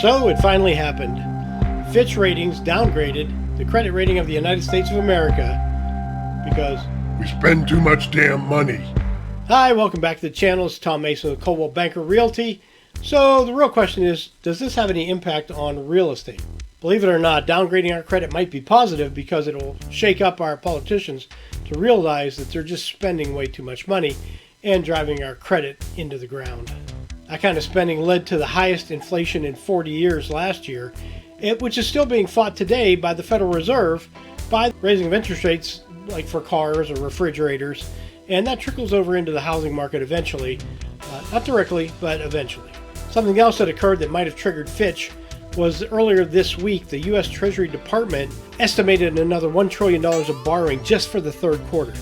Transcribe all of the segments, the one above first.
So it finally happened. Fitch Ratings downgraded the credit rating of the United States of America because we spend too much damn money. Hi, welcome back to the channel. It's Tom Mason with Coldwell Banker Realty. So the real question is, does this have any impact on real estate? Believe it or not, downgrading our credit might be positive because it will shake up our politicians to realize that they're just spending way too much money and driving our credit into the ground. That kind of spending led to the highest inflation in 40 years last year, which is still being fought today by the Federal Reserve by raising of interest rates like for cars or refrigerators, and that trickles over into the housing market eventually. Not directly, but eventually. Something else that occurred that might have triggered Fitch was earlier this week, the U.S. Treasury Department estimated another $1 trillion of borrowing just for the third quarter.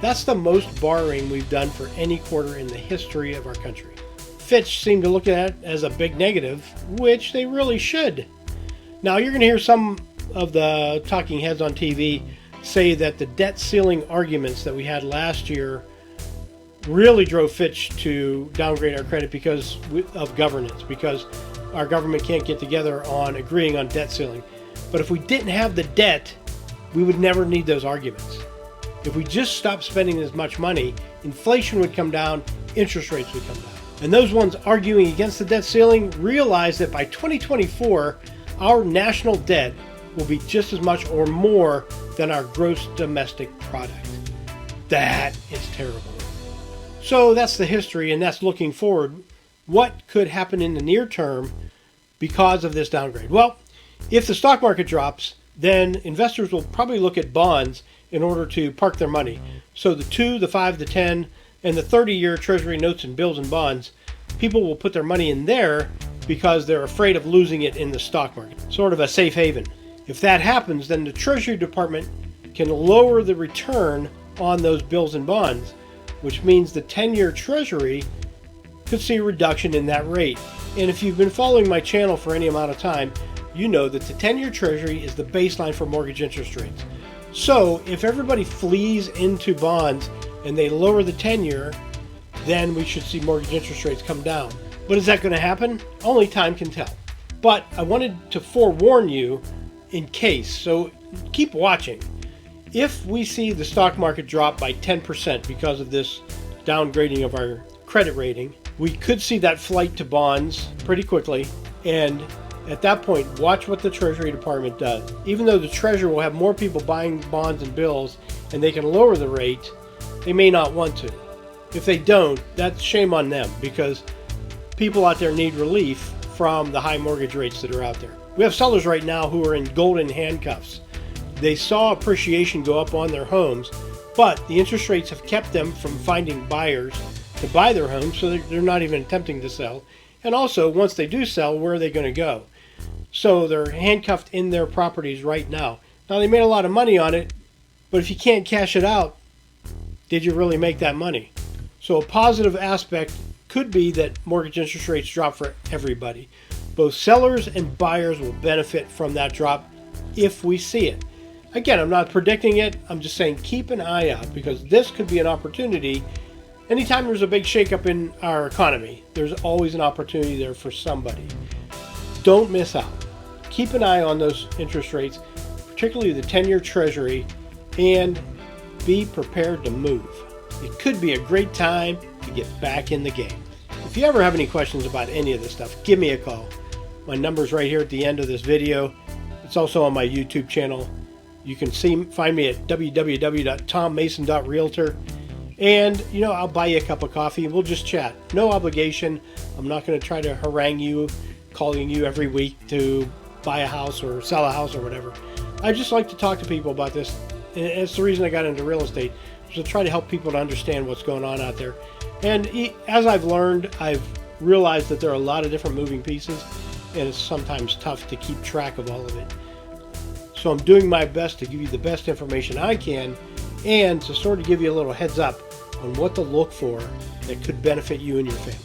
That's the most borrowing we've done for any quarter in the history of our country. Fitch seemed to look at it as a big negative, which they really should. Now, you're going to hear some of the talking heads on TV say that the debt ceiling arguments that we had last year really drove Fitch to downgrade our credit because of governance, because our government can't get together on agreeing on debt ceiling. But if we didn't have the debt, we would never need those arguments. If we just stopped spending as much money, inflation would come down, interest rates would come down. And those ones arguing against the debt ceiling realize that by 2024, our national debt will be just as much or more than our gross domestic product. That is terrible. So that's the history, and that's looking forward. What could happen in the near term because of this downgrade? Well, if the stock market drops, then investors will probably look at bonds in order to park their money. So the 2, the 5, the 10, and the 30-year Treasury notes and bills and bonds, people will put their money in there because they're afraid of losing it in the stock market. Sort of a safe haven. If that happens, then the Treasury Department can lower the return on those bills and bonds, which means the 10-year Treasury could see a reduction in that rate. And if you've been following my channel for any amount of time, you know that the 10-year Treasury is the baseline for mortgage interest rates. So if everybody flees into bonds and they lower the 10-year, then we should see mortgage interest rates come down. But is that going to happen? Only time can tell. But I wanted to forewarn you in case, so keep watching. If we see the stock market drop by 10% because of this downgrading of our credit rating, we could see that flight to bonds pretty quickly. And at that point, watch what the Treasury Department does. Even though the Treasury will have more people buying bonds and bills and they can lower the rate, they may not want to. If they don't, that's shame on them, because people out there need relief from the high mortgage rates that are out there. We have sellers right now who are in golden handcuffs. They saw appreciation go up on their homes, but the interest rates have kept them from finding buyers to buy their homes, so they're not even attempting to sell. And also, once they do sell, where are they going to go? So they're handcuffed in their properties right now. Now, they made a lot of money on it, but if you can't cash it out, did you really make that money? So a positive aspect could be that mortgage interest rates drop for everybody. Both sellers and buyers will benefit from that drop if we see it. Again, I'm not predicting it. I'm just saying keep an eye out, because this could be an opportunity. Anytime there's a big shakeup in our economy, there's always an opportunity there for somebody. Don't miss out. Keep an eye on those interest rates, particularly the 10-year Treasury, and be prepared to move. It could be a great time to get back in the game. If you ever have any questions about any of this stuff, give me a call. My number's right here at the end of this video. It's also on my YouTube channel. You can find me at www.tommason.realtor. And, I'll buy you a cup of coffee and we'll just chat. No obligation. I'm not going to try to harangue you, calling you every week to buy a house or sell a house or whatever. I just like to talk to people about this. And it's the reason I got into real estate, to try to help people to understand what's going on out there. And as I've learned, I've realized that there are a lot of different moving pieces, and it's sometimes tough to keep track of all of it. So I'm doing my best to give you the best information I can, and to sort of give you a little heads up on what to look for that could benefit you and your family.